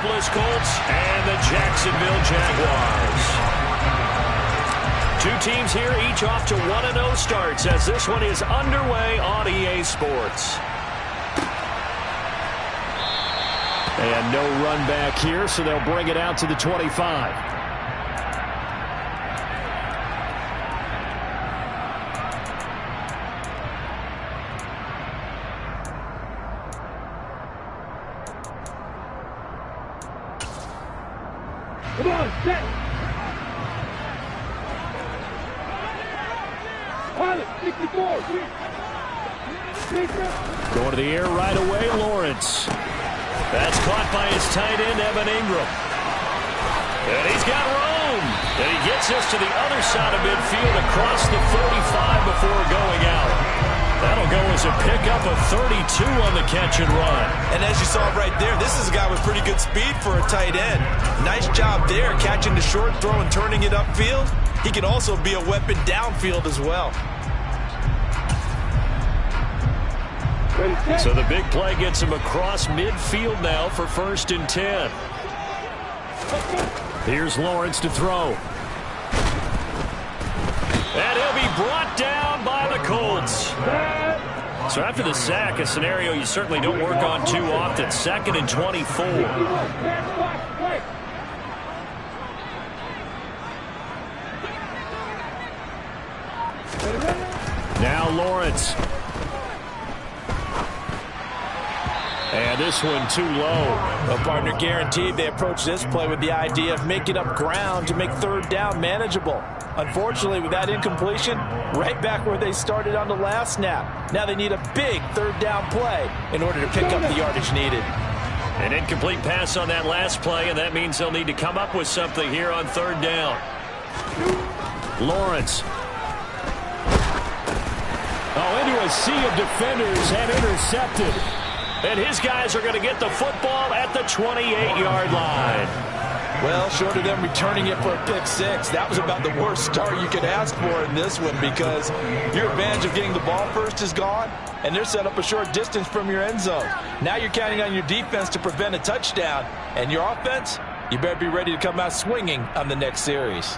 Indianapolis Colts and the Jacksonville Jaguars. Two teams here, each off to 1-0 starts as this one is underway on EA Sports. And no run back here, so they'll bring it out to the 25. Come on, set. Pilot, 64. Going to the air right away, Lawrence. That's caught by his tight end, Evan Ingram. And he's got room. And he gets us to the other side of midfield across the 45 before going out. That'll go as a pickup of 32 on the catch and run. And as you saw right there, this is a guy with pretty good speed for a tight end. Nice job there, catching the short throw and turning it upfield. He can also be a weapon downfield as well. So the big play gets him across midfield now for 1st and 10. Here's Lawrence to throw. And he'll be brought down by the Colts. So after the sack, a scenario you certainly don't work on too often. 2nd and 24. Now Lawrence. And this one too low. Well, partner, guaranteed they approach this play with the idea of making up ground to make 3rd down manageable. Unfortunately, with that incompletion, right back where they started on the last snap. Now they need a big 3rd down play in order to pick up the yardage needed. An incomplete pass on that last play, and that means they'll need to come up with something here on 3rd down. Lawrence. Oh, into a sea of defenders and intercepted. And his guys are going to get the football at the 28-yard line. Well, short of them returning it for a pick 6, that was about the worst start you could ask for in this one because your advantage of getting the ball first is gone, and they're set up a short distance from your end zone. Now you're counting on your defense to prevent a touchdown, and your offense, you better be ready to come out swinging on the next series.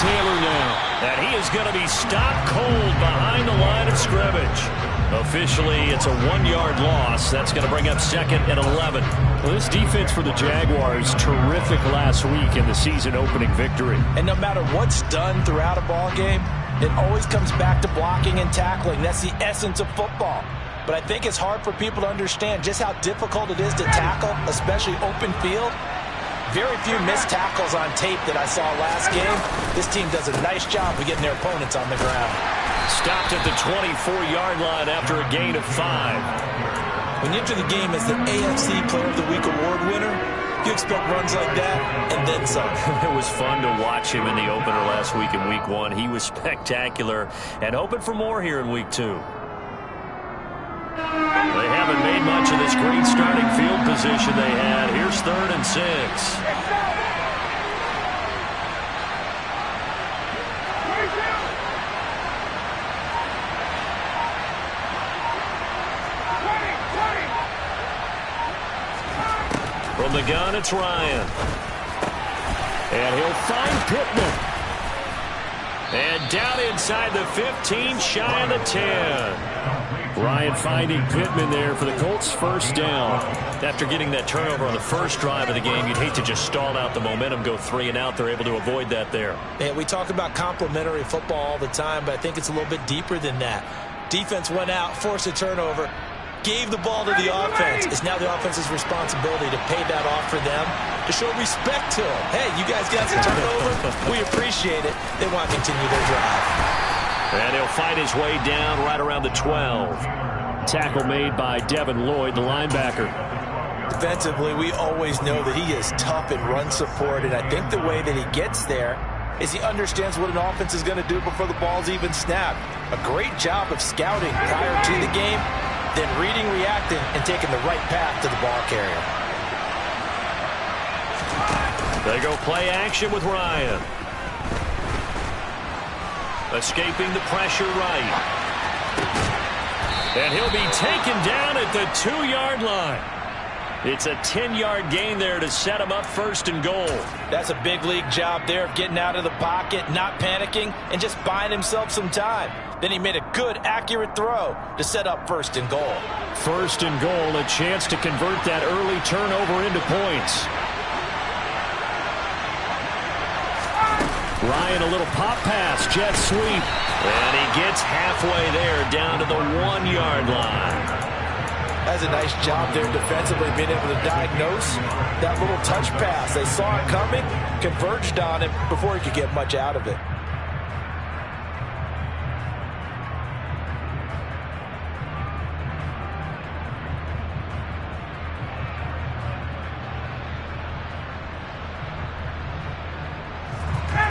Taylor now. And he is going to be stopped cold behind the line of scrimmage. Officially, it's a 1-yard loss. That's going to bring up 2nd and 11. Well, this defense for the Jaguars, terrific last week in the season-opening victory. And no matter what's done throughout a ball game, it always comes back to blocking and tackling. That's the essence of football. But I think it's hard for people to understand just how difficult it is to tackle, especially open field. Very few missed tackles on tape that I saw last game. This team does a nice job of getting their opponents on the ground. Stopped at the 24-yard line after a gain of 5. When you enter the game as the AFC Player of the Week award winner, you expect runs like that and then some. It was fun to watch him in the opener last week in Week 1. He was spectacular and hoping for more here in Week 2. They haven't made much of this great starting field position they had. Here's 3rd and 6. From the gun, it's Ryan. And he'll find Pittman. And down inside the 15, shy of the 10. Ryan finding Pittman there for the Colts' 1st down. After getting that turnover on the first drive of the game, you'd hate to just stall out the momentum, go 3 and out. They're able to avoid that there. Yeah, we talk about complementary football all the time, but I think it's a little bit deeper than that. Defense went out, forced a turnover, gave the ball to the offense. It's now the offense's responsibility to pay that off for them, to show respect to them. Hey, you guys got the turnover. We appreciate it. They want to continue their drive. And he'll fight his way down right around the 12. Tackle made by Devin Lloyd, the linebacker. defensively, we always know that he is tough in run support, and I think the way that he gets there is he understands what an offense is going to do before the ball's even snapped. A great job of scouting prior to the game, then reading, reacting, and taking the right path to the ball carrier. They go play action with Ryan. Escaping the pressure right. And he'll be taken down at the 2-yard line. It's a 10-yard gain there to set him up first and goal. That's a big league job there of getting out of the pocket, not panicking, and just buying himself some time. Then he made a good, accurate throw to set up first and goal. First and goal, a chance to convert that early turnover into points. Ryan, a little pop pass, jet sweep. And he gets halfway there down to the 1-yard line. That's a nice job there defensively, being able to diagnose that little touch pass. They saw it coming, converged on it before he could get much out of it.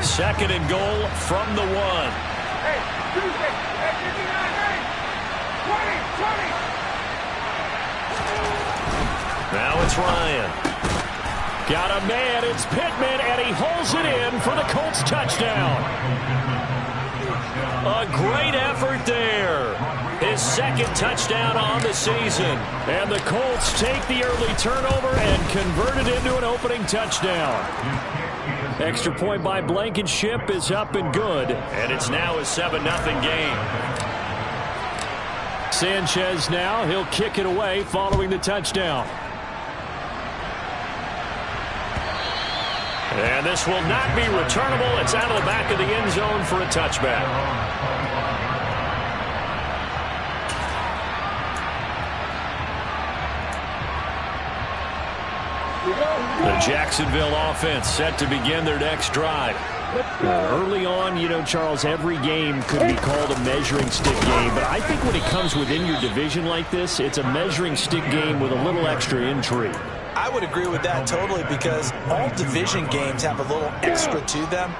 Second and goal from the 1. Hey, Tuesday. Hey, 59, hey. 20. Now it's Ryan. Got a man, it's Pittman, and he holds it in for the Colts touchdown. A great effort there. His second touchdown on the season. And the Colts take the early turnover and convert it into an opening touchdown. Extra point by Blankenship is up and good. And it's now a 7-0 game. Sanchez now, he'll kick it away following the touchdown. And this will not be returnable. It's out of the back of the end zone for a touchback. The Jacksonville offense set to begin their next drive. Early on, you know, Charles, every game could be called a measuring stick game. But I think when it comes within your division like this, it's a measuring stick game with a little extra intrigue. I would agree with that totally, because all division games have a little extra to them.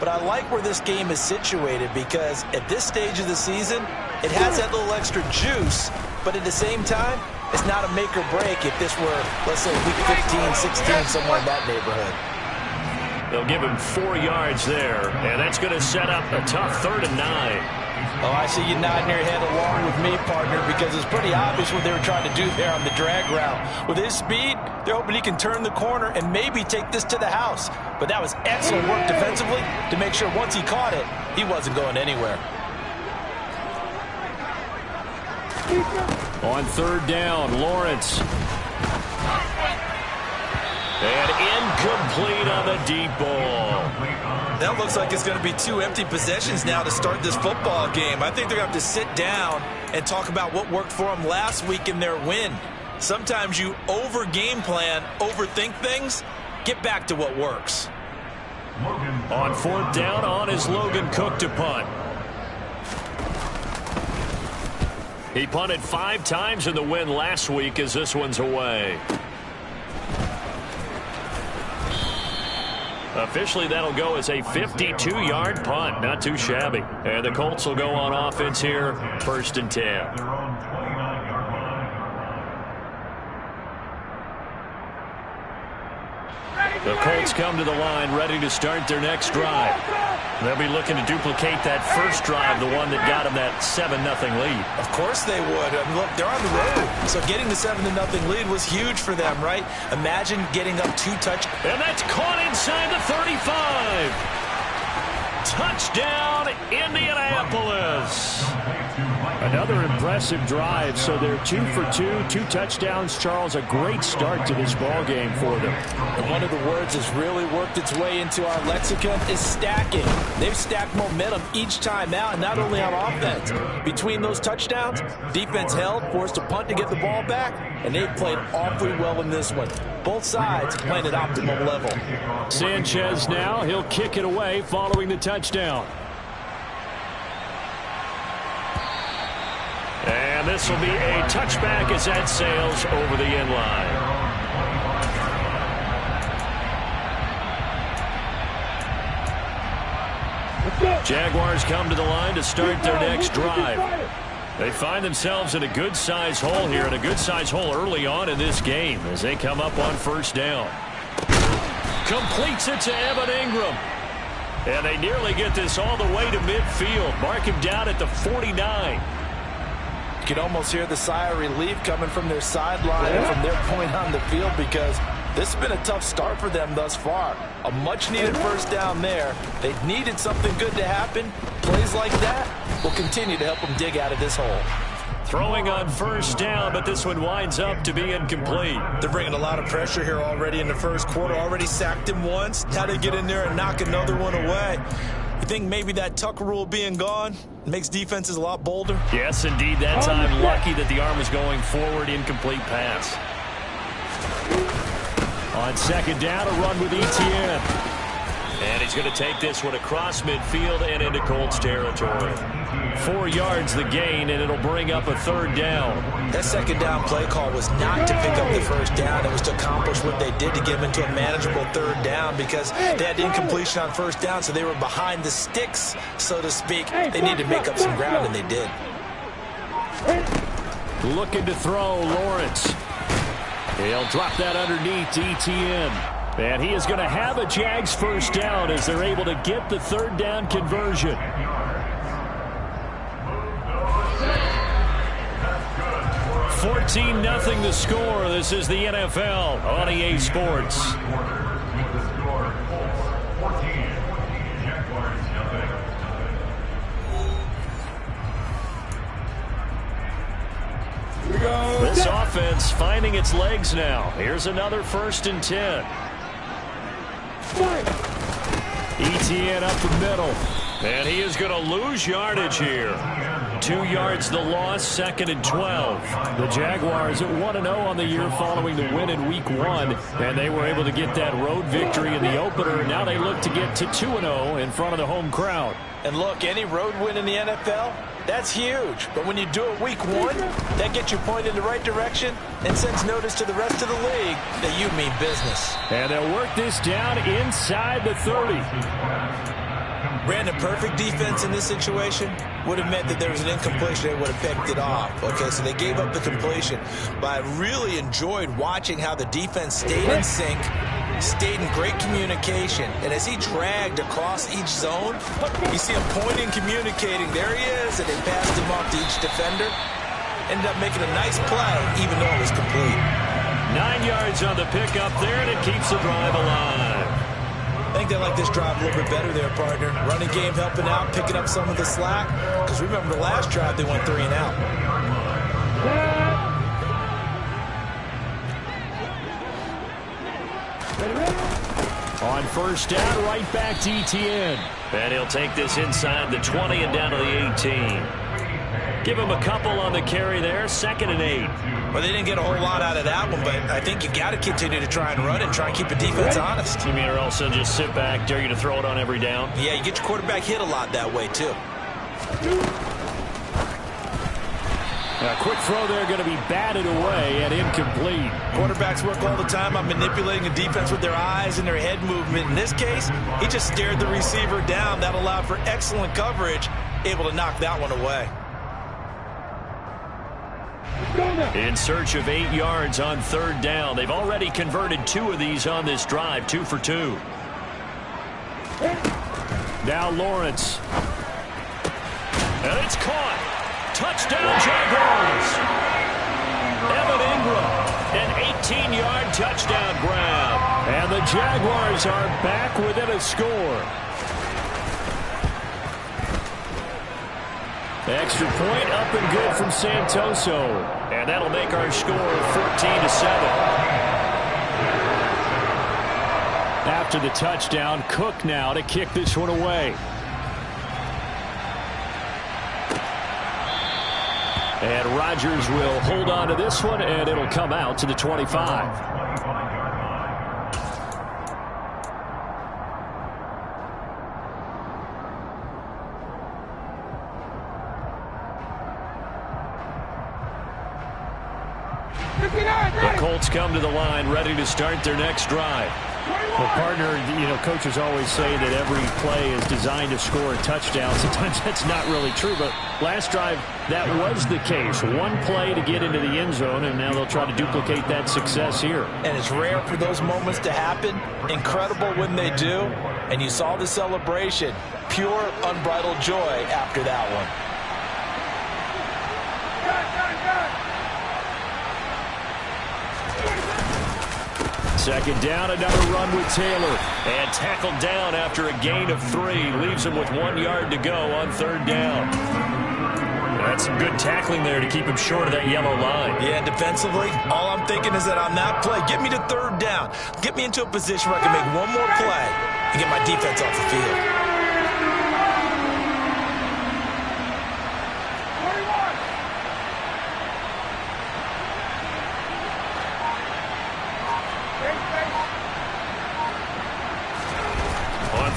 But I like where this game is situated, because at this stage of the season, it has that little extra juice, but at the same time, it's not a make or break if this were, let's say, week 15, 16, somewhere in that neighborhood. They'll give him 4 yards there, and that's going to set up a tough 3rd and 9. Oh, I see you nodding your head along with me, partner, because it's pretty obvious what they were trying to do there on the drag route. With his speed, they're hoping he can turn the corner and maybe take this to the house. But that was excellent work defensively to make sure once he caught it, he wasn't going anywhere. On 3rd down, Lawrence. And incomplete on the deep ball. That looks like it's going to be 2 empty possessions now to start this football game. I think they're going to have to sit down and talk about what worked for them last week in their win. Sometimes you over-game plan, overthink things. Get back to what works. On 4th down, on is Logan Cook to punt. He punted 5 times in the win last week as this one's away. Officially, that'll go as a 52-yard punt. Not too shabby. And the Colts will go on offense here, 1st and 10. The Colts come to the line ready to start their next drive. They'll be looking to duplicate that first drive, the one that got them that 7-0 lead. Of course they would. I mean, look, they're on the road. So getting the 7-0 lead was huge for them, right? Imagine getting up 2 touchdowns. And that's caught inside the 35. Touchdown, Indianapolis. Another impressive drive, so they're 2 for 2, 2 touchdowns. Charles, a great start to this ball game for them. And one of the words that's really worked its way into our lexicon is stacking. They've stacked momentum each time out, and not only on offense. Between those touchdowns, defense held, forced a punt to get the ball back, and they've played awfully well in this one. Both sides playing at optimal level. Sanchez now, he'll kick it away following the touchdown. And this will be a touchback as that sails over the end line. Jaguars come to the line to start their next drive. They find themselves in a good-sized hole here, and a good-sized hole early on in this game as they come up on first down. Completes it to Evan Ingram. And they nearly get this all the way to midfield. Mark him down at the 49. You can almost hear the sigh of relief coming from their sideline and from their point on the field, because this has been a tough start for them thus far. A much-needed first down there. They needed something good to happen. Plays like that will continue to help them dig out of this hole. Throwing on first down, but this one winds up to be incomplete. They're bringing a lot of pressure here already in the first quarter. Already sacked him once. Now they get in there and knock another one away. You think maybe that Tucker rule being gone makes defenses a lot bolder? Yes, indeed. That time, lucky that the arm was going forward. Incomplete pass. On second down, a run with Etienne. And he's going to take this one across midfield and into Colts territory. 4 yards the gain, and it'll bring up a third down. That second down play call was not to pick up the first down. It was to accomplish what they did to get them into a manageable third down, because they had incompletion on first down, so they were behind the sticks, so to speak. They needed to make up some ground, and they did. Looking to throw, Lawrence. He'll drop that underneath to Etienne. And he is going to have a Jags first down as they're able to get the third down conversion. 14-0 the score. This is the NFL on EA Sports. This offense finding its legs now. Here's another 1st and 10. Etienne up the middle. And he is going to lose yardage here. 2 yards the loss, 2nd and 12. The Jaguars at 1-0 on the year following the win in Week 1. And they were able to get that road victory in the opener. And now they look to get to 2-0 in front of the home crowd. And look, any road win in the NFL, that's huge. But when you do it Week 1, that gets you pointed in the right direction and sends notice to the rest of the league that you mean business. And they'll work this down inside the 30. Brandon, perfect defense in this situation would have meant that there was an incompletion. They would have picked it off. Okay, so they gave up the completion. But I really enjoyed watching how the defense stayed in sync, stayed in great communication. And as he dragged across each zone, you see him pointing, communicating. There he is, and they passed him off to each defender. Ended up making a nice play, even though it was complete. 9 yards on the pickup there, and it keeps the drive alive. I think they like this drive a little bit better there, partner. Running game helping out, picking up some of the slack. Because remember the last drive, they went 3 and out. On first down, right back to Etienne. And he'll take this inside the 20 and down to the 18. Give him a couple on the carry there, 2nd and 8. Well, they didn't get a whole lot out of that one, but I think you got to continue to try and run and try and keep the defense honest. You mean or else they'll just sit back, dare you to throw it on every down? Yeah, you get your quarterback hit a lot that way, too. A quick throw there going to be batted away and incomplete. Quarterbacks work all the time on manipulating a defense with their eyes and their head movement. In this case, he just stared the receiver down. That allowed for excellent coverage, able to knock that one away. In search of 8 yards on third down. They've already converted 2 of these on this drive, 2 for 2. Now Lawrence. And it's caught. Touchdown Jaguars. Evan Ingram, an 18-yard touchdown grab. And the Jaguars are back within a score. Extra point up and good from Santoso. And that'll make our score 14-7. After the touchdown, Cook now to kick this one away. And Rodgers will hold on to this one, and it'll come out to the 25. The Colts come to the line, ready to start their next drive. Well, partner, coaches always say that every play is designed to score a touchdown. Sometimes that's not really true, but last drive, that was the case. One play to get into the end zone, and now they'll try to duplicate that success here. And it's rare for those moments to happen. Incredible when they do. And you saw the celebration. Pure, unbridled joy after that one. Second down, another run with Taylor. And tackled down after a gain of 3. Leaves him with 1 yard to go on third down. That's some good tackling there to keep him short of that yellow line. Yeah, defensively, all I'm thinking is that on that play, get me to third down. Get me into a position where I can make one more play and get my defense off the field.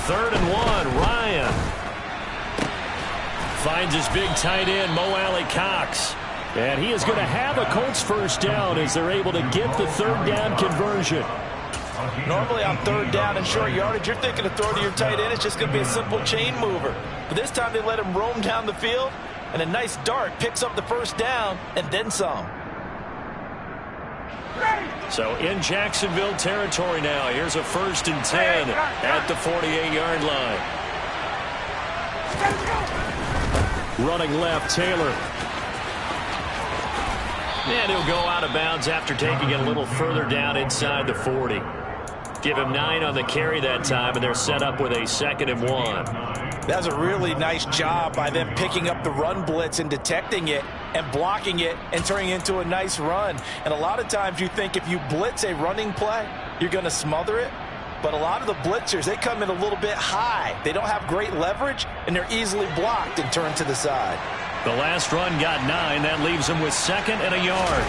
Third and 1, Ryan finds his big tight end, Mo Alley Cox. And he is going to have a Colts first down as they're able to get the third down conversion. Normally on third down and short yardage, you're thinking to throw to your tight end. It's just going to be a simple chain mover. But this time they let him roam down the field, and a nice dart picks up the first down and then some. So in Jacksonville territory now. Here's a 1st and 10 at the 48-yard line. Running left, Taylor. And he'll go out of bounds after taking it a little further down inside the 40. Give him 9 on the carry that time, and they're set up with a 2nd and 1. That's a really nice job by them picking up the run blitz and detecting it and blocking it and turning it into a nice run. And a lot of times you think if you blitz a running play, you're going to smother it. But a lot of the blitzers, they come in a little bit high. They don't have great leverage, and they're easily blocked and turned to the side. The last run got 9. That leaves him with 2nd and a yard.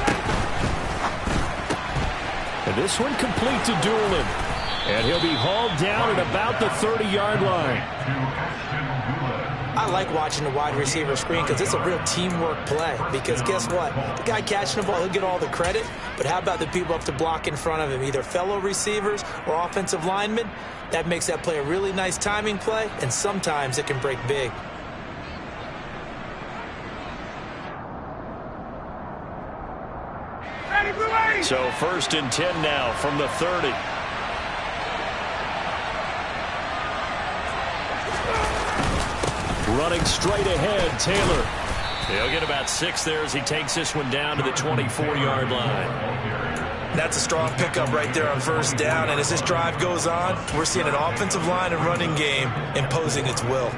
And this one complete to Doolin. And he'll be hauled down at about the 30-yard line. I like watching the wide receiver screen because it's a real teamwork play. Because guess what? The guy catching the ball, he'll get all the credit. But how about the people up to block in front of him, either fellow receivers or offensive linemen? That makes that play a really nice timing play, and sometimes it can break big. So 1st and 10 now from the 30. Running straight ahead, Taylor. He'll get about 6 there as he takes this one down to the 24-yard line. That's a strong pickup right there on first down. And as this drive goes on, we're seeing an offensive line and running game imposing its will.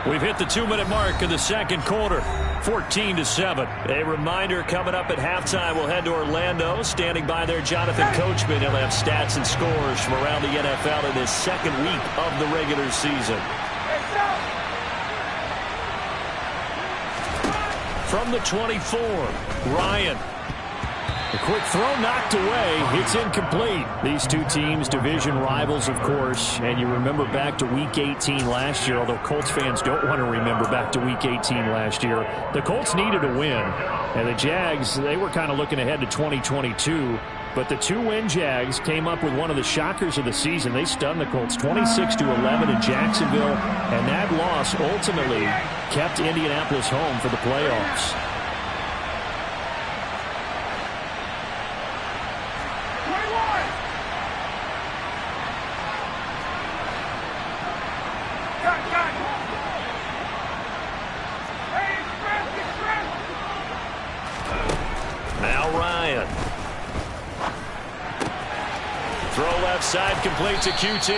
We've hit the 2-minute mark of the second quarter. 14-7. A reminder coming up at halftime. We'll head to Orlando. Standing by there, Jonathan Coachman. He'll have stats and scores from around the NFL in this second week of the regular season. From the 24, Ryan. A quick throw knocked away. It's incomplete. These two teams, division rivals, of course. And you remember back to Week 18 last year, although Colts fans don't want to remember back to Week 18 last year. The Colts needed a win. And the Jags, they were kind of looking ahead to 2022. But the two-win Jags came up with one of the shockers of the season. They stunned the Colts 26-11 in Jacksonville. And that loss ultimately kept Indianapolis home for the playoffs. Side complete to QT.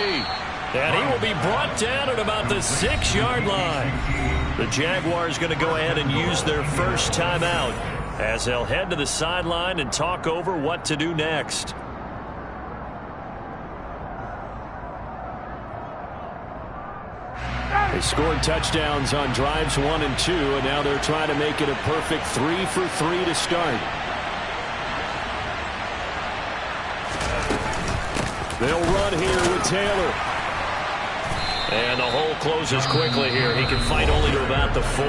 And he will be brought down at about the 6-yard line. The Jaguars going to go ahead and use their first timeout as they'll head to the sideline and talk over what to do next. They scored touchdowns on drives 1 and 2, and now they're trying to make it a perfect 3 for 3 to start. They'll run here with Taylor. And the hole closes quickly here. He can fight only to about the 4.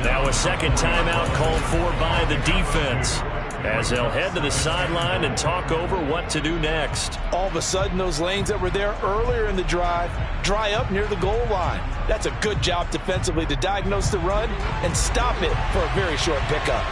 Now a second timeout called for by the defense, as they'll head to the sideline and talk over what to do next. All of a sudden, those lanes that were there earlier in the drive dry up near the goal line. That's a good job defensively to diagnose the run and stop it for a very short pickup.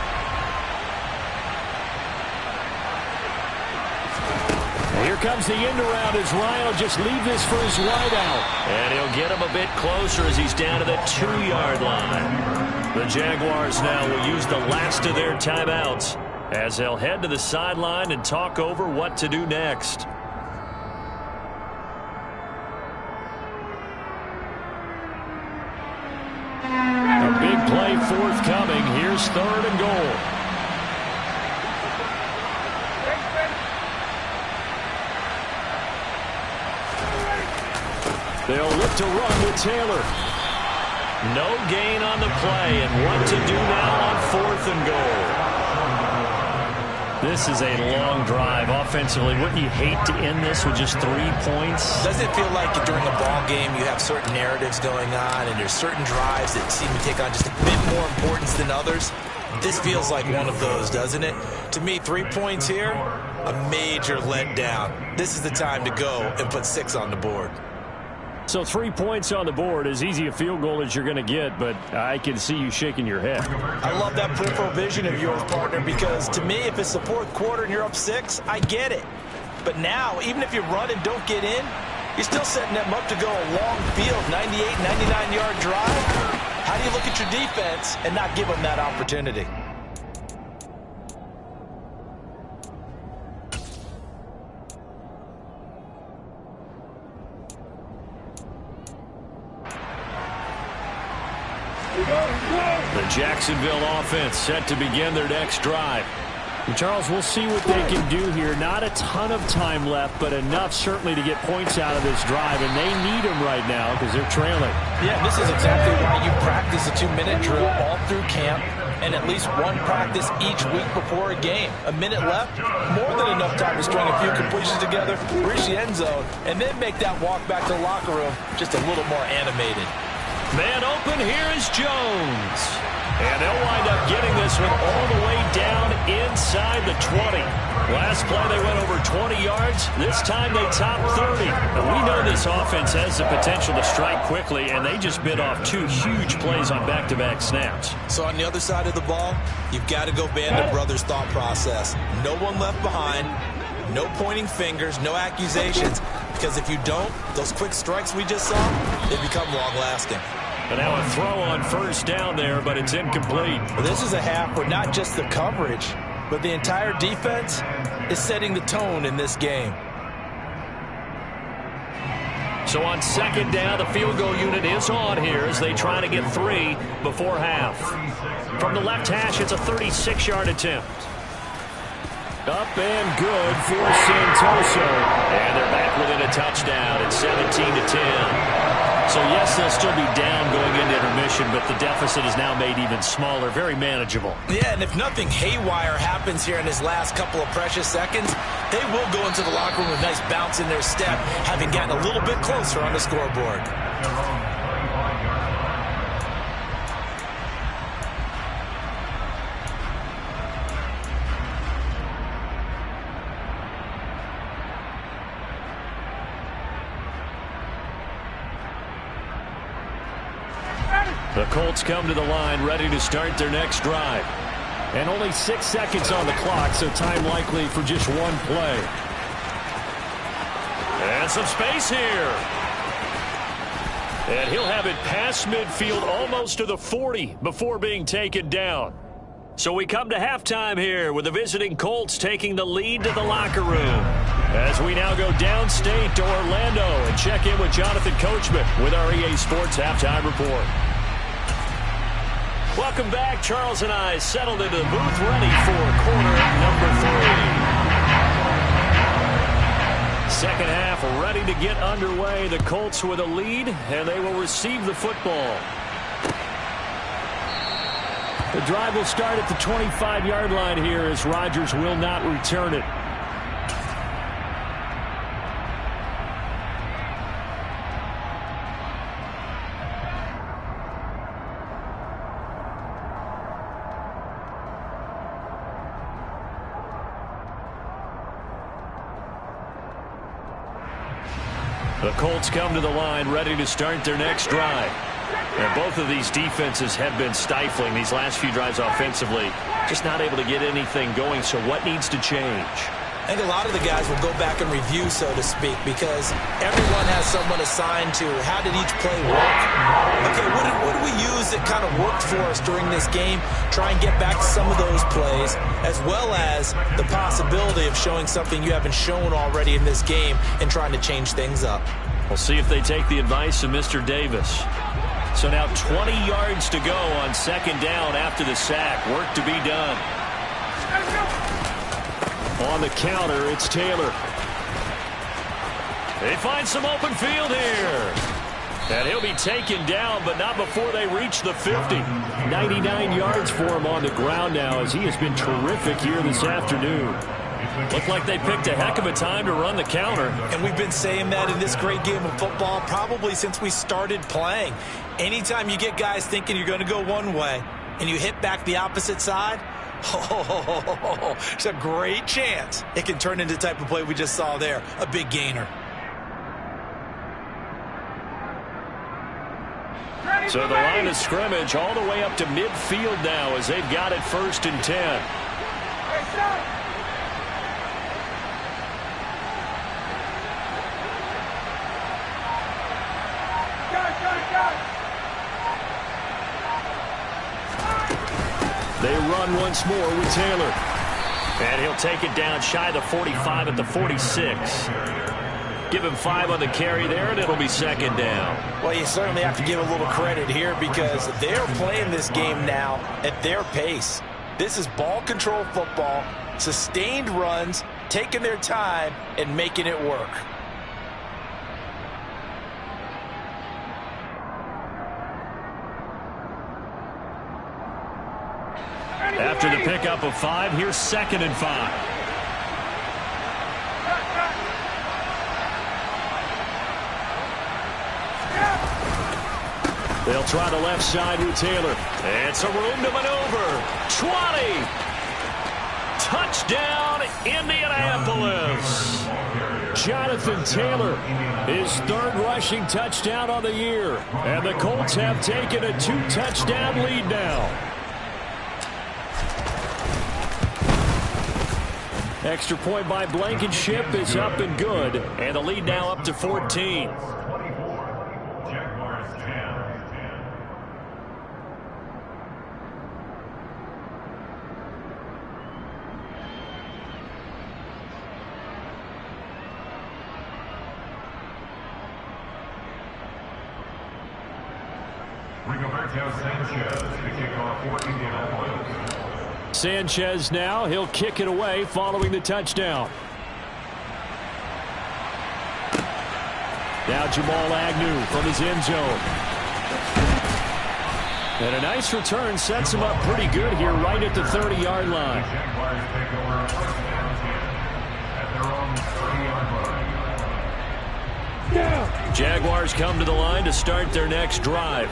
Here comes the end around as Ryan will just leave this for his wideout. And he'll get him a bit closer as he's down to the 2-yard line. The Jaguars now will use the last of their timeouts as they'll head to the sideline and talk over what to do next. A big play forthcoming. Here's 3rd and goal. They'll look to run with Taylor. No gain on the play, and what to do now on 4th and goal. This is a long drive offensively. Wouldn't you hate to end this with just 3 points? Doesn't it feel like during a ball game you have certain narratives going on and there's certain drives that seem to take on just a bit more importance than others? This feels like one of those, doesn't it? To me, 3 points here, a major letdown. This is the time to go and put 6 on the board. So 3 points on the board, as easy a field goal as you're going to get, but I can see you shaking your head. I love that peripheral vision of yours, partner, because to me, if it's the 4th quarter and you're up 6, I get it. But now, even if you run and don't get in, you're still setting them up to go a long field, 98, 99-yard drive. How do you look at your defense and not give them that opportunity? The Jacksonville offense set to begin their next drive. And Charles, we'll see what they can do here. Not a ton of time left, but enough certainly to get points out of this drive, and they need them right now because they're trailing. Yeah, this is exactly why you practice a 2-minute drill all through camp and at least one practice each week before a game. A minute left, more than enough time to string a few completions together, reach the end zone, and then make that walk back to the locker room just a little more animated. Man open, here is Jones. And they'll wind up getting this one all the way down inside the 20. Last play they went over 20 yards. This time they topped 30. And we know this offense has the potential to strike quickly, and they just bit off 2 huge plays on back-to-back snaps. So on the other side of the ball, you've got to go Band of Brothers thought process. No one left behind. No pointing fingers, no accusations. Because if you don't, those quick strikes we just saw, they become long-lasting. And now a throw on first down there, but it's incomplete. Well, this is a half where not just the coverage, but the entire defense is setting the tone in this game. So on second down, the field goal unit is on here as they try to get 3 before half. From the left hash, it's a 36-yard attempt. Up and good for Santoso. And they're back within a touchdown at 17-10. So, yes, they'll still be down going into intermission, but the deficit is now made even smaller, very manageable. Yeah, and if nothing haywire happens here in his last couple of precious seconds, they will go into the locker room with a nice bounce in their step, having gotten a little bit closer on the scoreboard. The Colts come to the line ready to start their next drive. And only 6 seconds on the clock, so time likely for just one play. And some space here. And he'll have it past midfield almost to the 40 before being taken down. So we come to halftime here with the visiting Colts taking the lead to the locker room. As we now go downstate to Orlando and check in with Jonathan Coachman with our EA Sports Halftime Report. Welcome back. Charles and I settled into the booth ready for quarter number 3. Second half ready to get underway. The Colts with a lead, and they will receive the football. The drive will start at the 25-yard line here as Rodgers will not return it. The Colts come to the line ready to start their next drive. And both of these defenses have been stifling these last few drives offensively. Just not able to get anything going, so what needs to change? I think a lot of the guys will go back and review, so to speak, because everyone has someone assigned to how did each play work. Okay, what did we use that kind of worked for us during this game? Try and get back to some of those plays, as well as the possibility of showing something you haven't shown already in this game and trying to change things up. We'll see if they take the advice of Mr. Davis. So now 20 yards to go on second down after the sack. Work to be done. On the counter, it's Taylor. They find some open field here. And he'll be taken down, but not before they reach the 50. 99 yards for him on the ground now, as he has been terrific here this afternoon. Looked like they picked a heck of a time to run the counter. And we've been saying that in this great game of football probably since we started playing. Anytime you get guys thinking you're going to go one way and you hit back the opposite side, it's a great chance it can turn into the type of play we just saw there, a big gainer. So the line of scrimmage all the way up to midfield now as they've got it 1st and 10. They run once more with Taylor. And he'll take it down shy of the 45 at the 46. Give him 5 on the carry there, and it'll be second down. Well, you certainly have to give a little credit here because they're playing this game now at their pace. This is ball control football, sustained runs, taking their time, and making it work. After the pickup of 5, here's 2nd and 5. They'll try the left side with Taylor. It's a room to maneuver. 20. Touchdown, Indianapolis. Jonathan Taylor, his 3rd rushing touchdown on the year. And the Colts have taken a 2-touchdown lead now. Extra point by Blankenship is up and good. And the lead now up to 14. Sanchez now, he'll kick it away following the touchdown. Now Jamal Agnew from his end zone. And a nice return sets him up pretty good here right at the 30-yard line. Jaguars come to the line to start their next drive.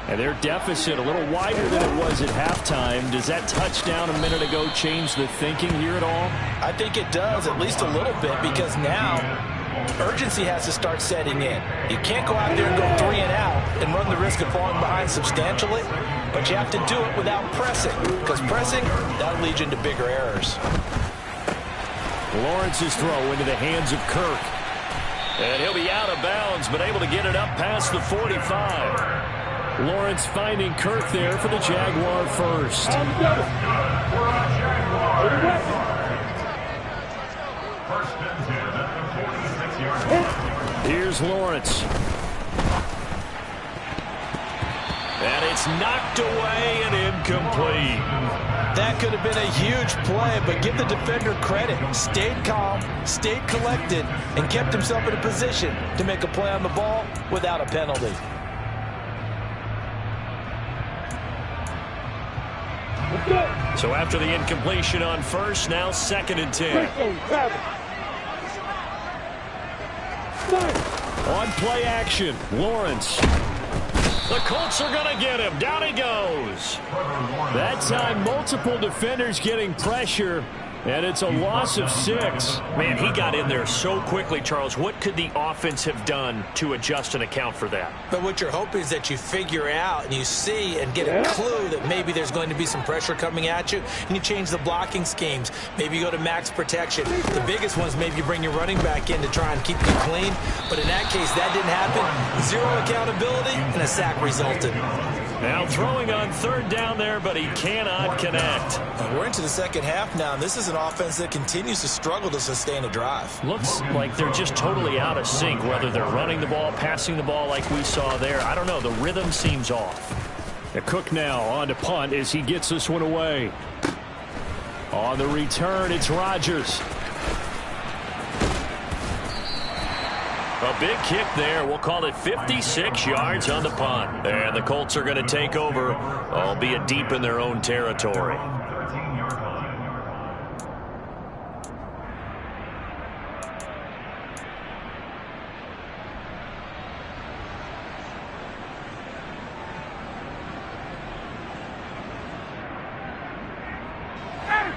And their deficit a little wider than it was at halftime. Does that touchdown a minute ago change the thinking here at all? I think it does, at least a little bit, because now urgency has to start setting in. You can't go out there and go 3 and out and run the risk of falling behind substantially, but you have to do it without pressing, because pressing, that'll lead you into bigger errors. Lawrence's throw into the hands of Kirk. And he'll be out of bounds, but able to get it up past the 45. Lawrence finding Kirk there for the Jaguar first. Here's Lawrence. And it's knocked away and incomplete. That could have been a huge play, but give the defender credit. Stayed calm, stayed collected, and kept himself in a position to make a play on the ball without a penalty. So after the incompletion on first, now 2nd and 10. On play action, Lawrence. The Colts are going to get him. Down he goes. That time, multiple defenders getting pressure. And it's a loss of 6. Man, he got in there so quickly, Charles. What could the offense have done to adjust and account for that? But what you're hoping is that you figure out and you see and get a clue that maybe there's going to be some pressure coming at you, and you change the blocking schemes. Maybe you go to max protection. The biggest ones, maybe you bring your running back in to try and keep you clean. But in that case, that didn't happen. Zero accountability, and a sack resulted. Now throwing on third down there, but he cannot connect. And we're into the second half now, and this is an offense that continues to struggle to sustain a drive. Looks like they're just totally out of sync, whether they're running the ball, passing the ball like we saw there. I don't know. The rhythm seems off. The Cook now on to punt as he gets this one away. On the return, it's Rodgers. A big kick there. We'll call it 56 yards on the punt. And the Colts are going to take over, albeit deep in their own territory.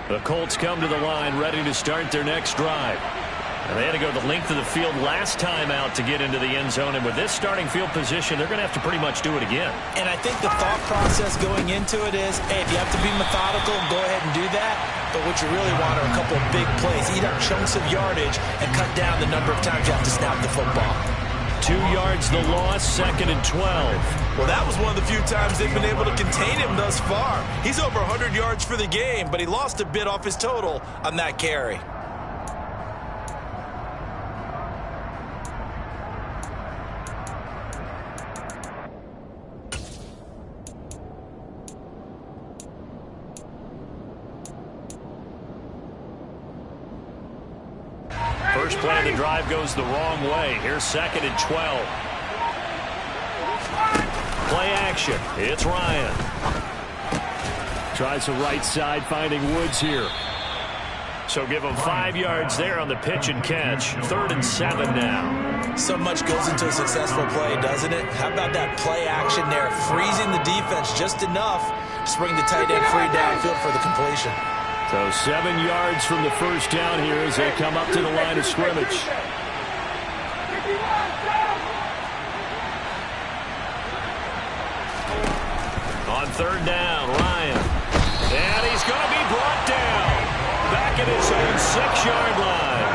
The Colts come to the line ready to start their next drive. And they had to go the length of the field last time out to get into the end zone. And with this starting field position, they're going to have to pretty much do it again. And I think the thought process going into it is, hey, if you have to be methodical, go ahead and do that. But what you really want are a couple of big plays. Eat up chunks of yardage and cut down the number of times you have to snap the football. 2 yards the loss, 2nd and 12. Well, that was one of the few times they've been able to contain him thus far. He's over 100 yards for the game, but he lost a bit off his total on that carry. First play of the drive goes the wrong way. Here's 2nd and 12. Play action. It's Ryan. Tries the right side, finding Woods here. So give him 5 yards there on the pitch and catch. 3rd and 7 now. So much goes into a successful play, doesn't it? How about that play action there? Freezing the defense just enough to bring the tight end free downfield for the completion. So 7 yards from the first down here as they come up to the line of scrimmage. On 3rd down, Ryan. And he's going to be brought down. Back at his own 6-yard line.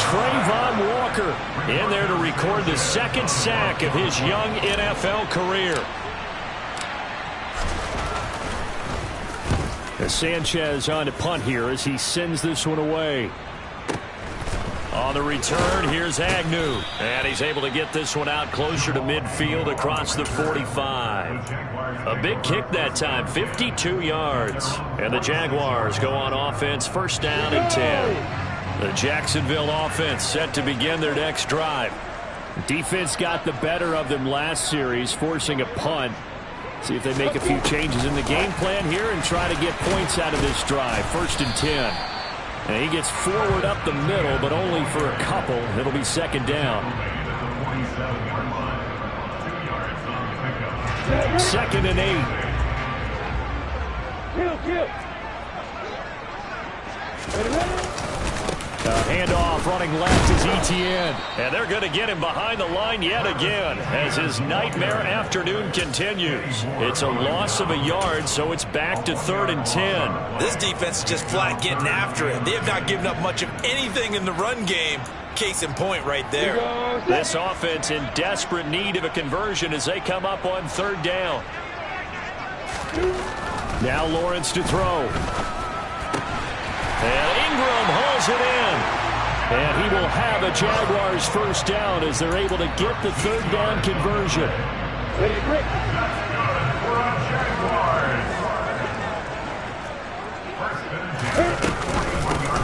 Trayvon Walker in there to record the 2nd sack of his young NFL career. Sanchez on to punt here as he sends this one away. On the return, here's Agnew. And he's able to get this one out closer to midfield across the 45. A big kick that time, 52 yards. And the Jaguars go on offense, 1st down and 10. The Jacksonville offense set to begin their next drive. Defense got the better of them last series, forcing a punt. See if they make a few changes in the game plan here and try to get points out of this drive. 1st and 10. And he gets forward up the middle, but only for a couple. It'll be 2nd down. 2nd and 8. Handoff running left is Etienne. And they're going to get him behind the line yet again as his nightmare afternoon continues. It's a loss of a yard, so it's back to 3rd and 10. This defense is just flat getting after it. They have not given up much of anything in the run game. Case in point right there. This offense in desperate need of a conversion as they come up on 3rd down. Now Lawrence to throw. And Ingram hauls it in. And he will have a Jaguars 1st down as they're able to get the 3rd down conversion.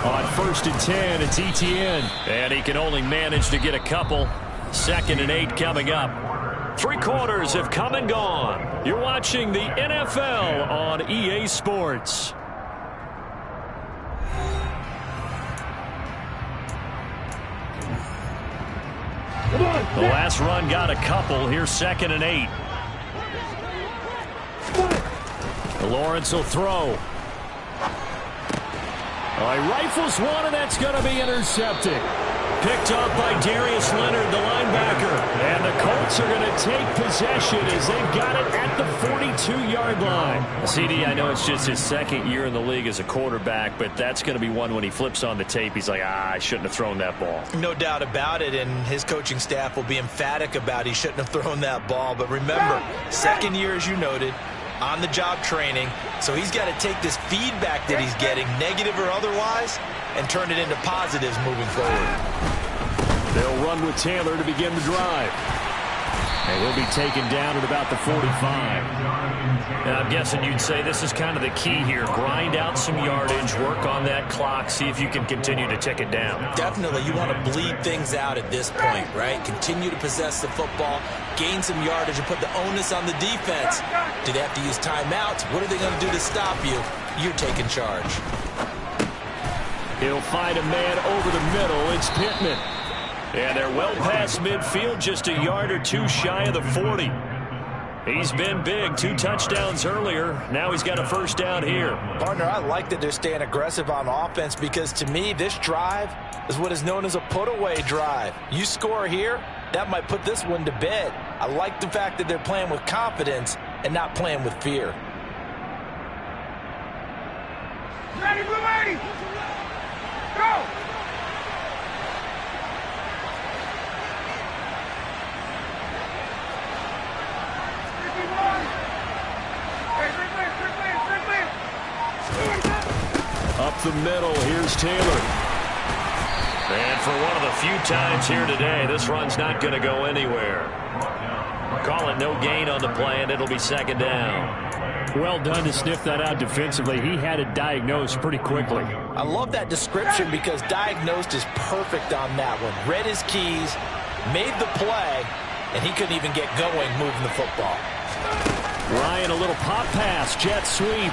On 1st and 10, it's Etienne. And he can only manage to get a couple. 2nd and 8 coming up. 3 quarters have come and gone. You're watching the NFL on EA Sports. The last run got a couple. Here's 2nd and 8. Lawrence will throw. Oh, he rifles one, and that's going to be intercepted. Picked off by Darius Leonard, the linebacker. And the Colts are going to take possession as they've got it at the 42-yard line. CD, I know it's just his second year in the league as a quarterback, but that's going to be one when he flips on the tape. He's like, I shouldn't have thrown that ball. No doubt about it, and his coaching staff will be emphatic about he shouldn't have thrown that ball. But remember, second year, as you noted, on-the-job training, so he's got to take this feedback that he's getting, negative or otherwise, and turn it into positives moving forward. They'll run with Taylor to begin the drive. And he'll be taken down at about the 45. And I'm guessing you'd say this is kind of the key here. Grind out some yardage, work on that clock, see if you can continue to tick it down. Definitely. You want to bleed things out at this point, right? Continue to possess the football, gain some yardage, and put the onus on the defense. Do they have to use timeouts? What are they going to do to stop you? You're taking charge. He'll find a man over the middle. It's Pittman. And they're well past midfield, just a yard or two shy of the 40. He's been big, 2 touchdowns earlier. Now he's got a first down here. Partner, I like that they're staying aggressive on offense because, to me, this drive is what is known as a put-away drive. You score here, that might put this one to bed. I like the fact that they're playing with confidence and not playing with fear. Ready, blue lady! Go! Up the middle, here's Taylor. And for one of the few times here today, this run's not going to go anywhere. Call it no gain on the play, and it'll be second down. Well done to sniff that out defensively. He had it diagnosed pretty quickly. I love that description because diagnosed is perfect on that one. Read his keys, made the play, and he couldn't even get going moving the football. Ryan, a little pop pass, jet sweep.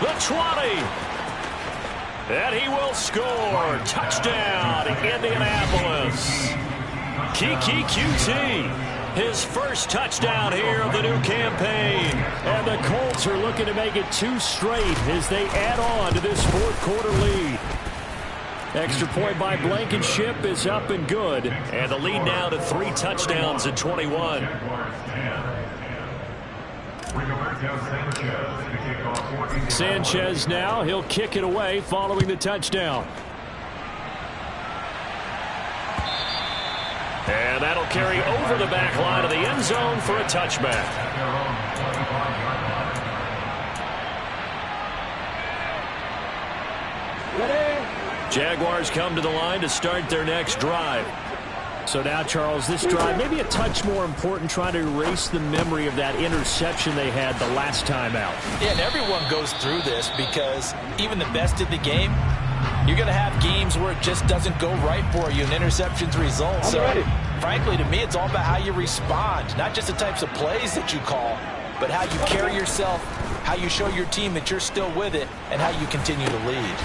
The 20. And he will score. Touchdown, Indianapolis. Kiki QT. His first touchdown here of the new campaign. And the Colts are looking to make it 2 straight as they add on to this fourth-quarter lead. Extra point by Blankenship is up and good. And the lead now to 3 touchdowns in 21. Sanchez now, he'll kick it away following the touchdown. And that'll carry over the back line of the end zone for a touchback. Jaguars come to the line to start their next drive. So now, Charles, this drive maybe a touch more important, trying to erase the memory of that interception they had the last time out. Yeah, and everyone goes through this because even the best in the game, you're going to have games where it just doesn't go right for you and interceptions result. So, frankly, to me, it's all about how you respond, not just the types of plays that you call, but how you carry yourself, how you show your team that you're still with it, and how you continue to lead.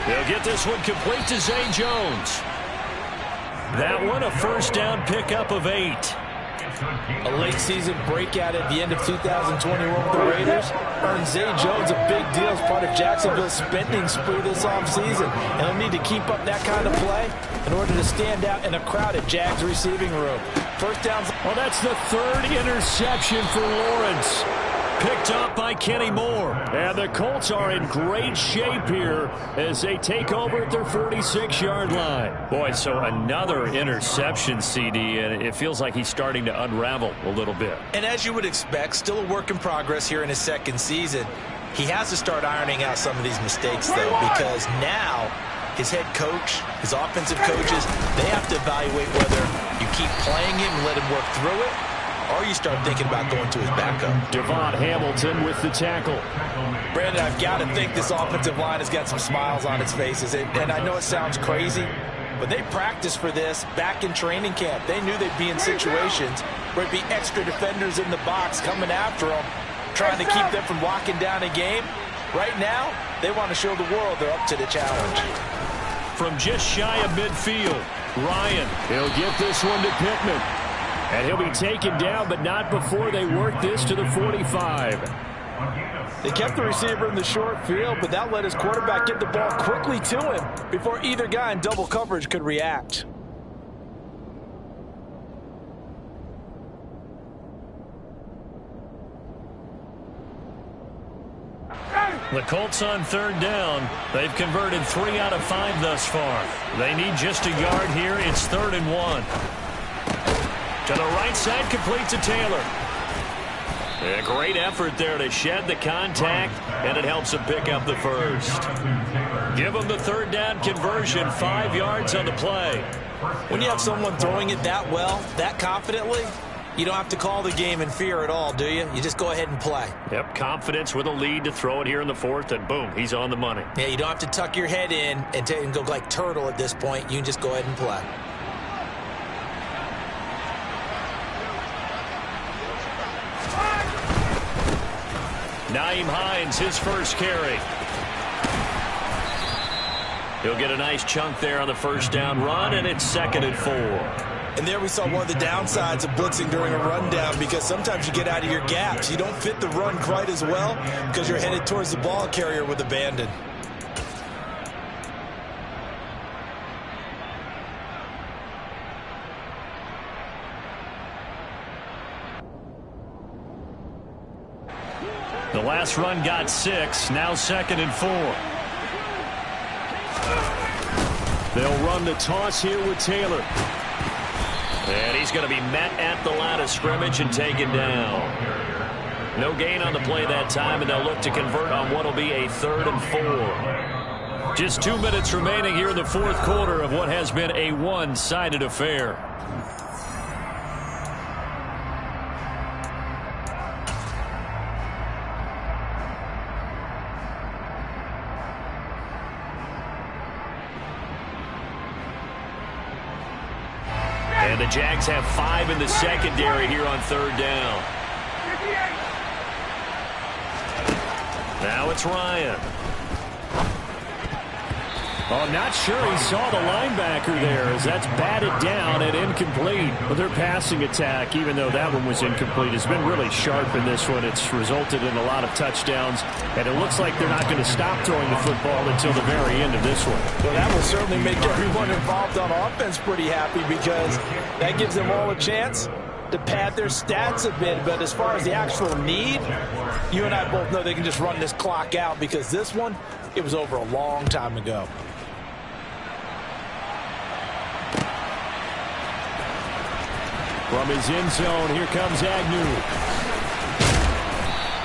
They'll get this one complete to Zay Jones. That one, a first down pickup of 8. A late season breakout at the end of 2021 with the Raiders earned Zay Jones a big deal as part of Jacksonville's spending spree this offseason. And he'll need to keep up that kind of play in order to stand out in a crowded Jags receiving room. First downs. Well, that's the 3rd interception for Lawrence. Picked up by Kenny Moore. And the Colts are in great shape here as they take over at their 46-yard line. Boy, so another interception, CD, and it feels like he's starting to unravel a little bit. And as you would expect, still a work in progress here in his second season. He has to start ironing out some of these mistakes, though, because now his head coach, his offensive coaches, they have to evaluate whether you keep playing him and let him work through it, or you start thinking about going to his backup. Devon Hamilton with the tackle. Brandon, I've got to think this offensive line has got some smiles on its faces. And I know it sounds crazy, but they practiced for this back in training camp. They knew they'd be in situations where it'd be extra defenders in the box coming after them, trying to keep them from locking down a game. Right now, they want to show the world they're up to the challenge. From just shy of midfield, Ryan, he'll get this one to Pittman. And he'll be taken down, but not before they work this to the 45. They kept the receiver in the short field, but that let his quarterback get the ball quickly to him before either guy in double coverage could react. The Colts on third down. They've converted 3 out of 5 thus far. They need just a yard here. It's 3rd and 1. To the right side, complete to Taylor. A great effort there to shed the contact, and it helps him pick up the first. Give him the 3rd down conversion, 5 yards on the play. When you have someone throwing it that well, that confidently, you don't have to call the game in fear at all, do you? You just go ahead and play. Yep, confidence with a lead to throw it here in the 4th, and boom, he's on the money. Yeah, you don't have to tuck your head in and go like turtle at this point. You can just go ahead and play. Nyheim Hines, his first carry. He'll get a nice chunk there on the first down run, and it's 2nd and 4. And there we saw one of the downsides of blitzing during a rundown, because sometimes you get out of your gaps. You don't fit the run quite as well because you're headed towards the ball carrier with abandon. The last run got 6, now 2nd and 4. They'll run the toss here with Taylor. And he's going to be met at the line of scrimmage and taken down. No gain on the play that time, and they'll look to convert on what will be a 3rd and 4. Just 2 minutes remaining here in the 4th quarter of what has been a one-sided affair. And the Jags have 5 in the secondary here on 3rd down. Now it's Ryan. Oh, not sure he saw the linebacker there, as that's batted down and incomplete. But their passing attack, even though that one was incomplete, has been really sharp in this one. It's resulted in a lot of touchdowns, and it looks like they're not going to stop throwing the football until the very end of this one. Well, that will certainly make everyone involved on offense pretty happy, because that gives them all a chance to pad their stats a bit. But as far as the actual need, you and I both know they can just run this clock out, because this one, it was over a long time ago. From his end zone, here comes Agnew.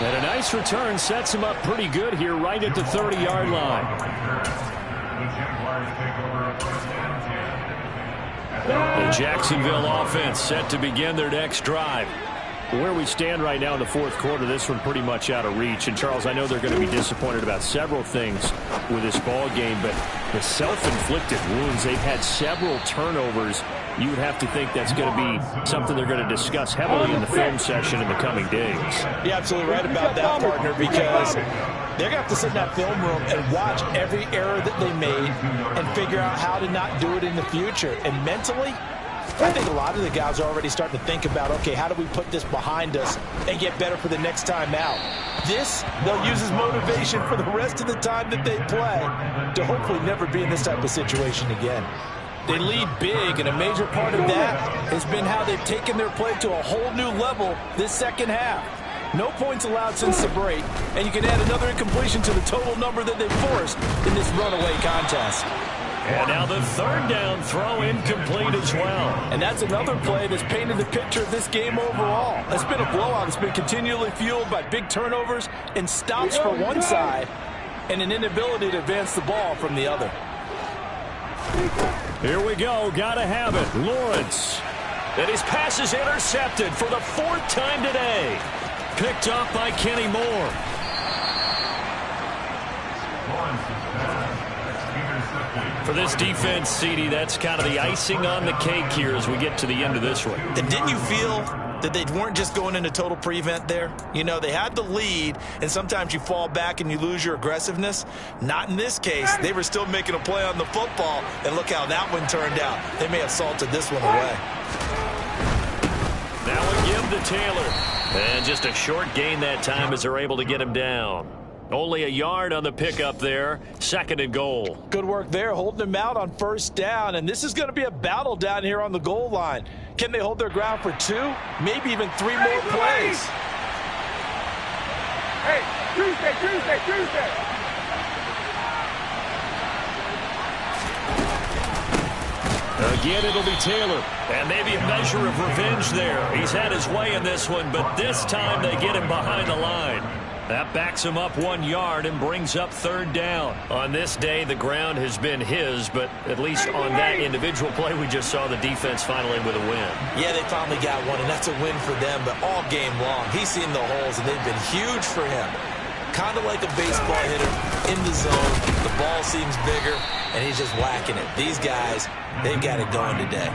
And a nice return sets him up pretty good here right at the 30-yard line. The Jacksonville offense set to begin their next drive. Where we stand right now in the 4th quarter, this one pretty much out of reach. And, Charles, I know they're going to be disappointed about several things with this ball game, but the self-inflicted wounds, they've had several turnovers. You would have to think that's going to be something they're going to discuss heavily in the film session in the coming days. You're absolutely right about that, partner, because they're going to have to sit in that film room and watch every error that they made and figure out how to not do it in the future. And mentally, I think a lot of the guys are already starting to think about, okay, how do we put this behind us and get better for the next time out? This, they'll use as motivation for the rest of the time that they play to hopefully never be in this type of situation again. They lead big, and a major part of that has been how they've taken their play to a whole new level this second half. No points allowed since the break, and you can add another incompletion to the total number that they've forced in this runaway contest. And now the 3rd down throw incomplete as well. And that's another play that's painted the picture of this game overall. It's been a blowout. It's been continually fueled by big turnovers and stops for one side and an inability to advance the ball from the other. Here we go. Got to have it. Lawrence. And his pass is intercepted for the 4th time today. Picked up by Kenny Moore. For this defense, CD, that's kind of the icing on the cake here as we get to the end of this one. And didn't you feel that they weren't just going into total prevent there? You know, they had the lead, and sometimes you fall back and you lose your aggressiveness. Not in this case. They were still making a play on the football, and look how that one turned out. They may have salted this one away. Now we give to Taylor. And just a short gain that time as they're able to get him down. Only a yard on the pickup there. 2nd and goal. Good work there, holding him out on 1st down. And this is going to be a battle down here on the goal line. Can they hold their ground for 2, maybe even 3 more plays? Hey, Tuesday. Again, it'll be Taylor. And maybe a measure of revenge there. He's had his way in this one, but this time they get him behind the line. That backs him up 1 yard and brings up 3rd down. On this day, the ground has been his, but at least on that individual play, we just saw the defense finally with a win. Yeah, they finally got one, and that's a win for them, but all game long, he's seen the holes, and they've been huge for him. Kind of like a baseball hitter in the zone. The ball seems bigger, and he's just whacking it. These guys, they've got it going today.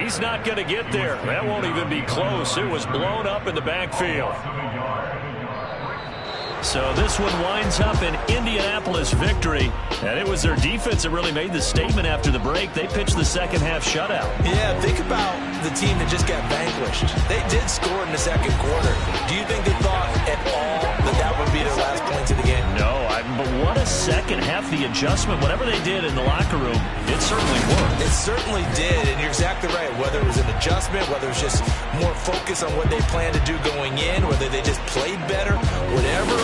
He's not going to get there. That won't even be close. It was blown up in the backfield. So this one winds up an Indianapolis victory. And it was their defense that really made the statement after the break. They pitched the second half shutout. Yeah, think about the team that just got vanquished. They did score in the 2nd quarter. Do you think they thought at all that would be their last points of the game? No, but what a second half. The adjustment, whatever they did in the locker room, it certainly worked. It certainly did, and you're exactly right. Whether it was an adjustment, whether it was just more focus on what they planned to do going in, whether they just played better, whatever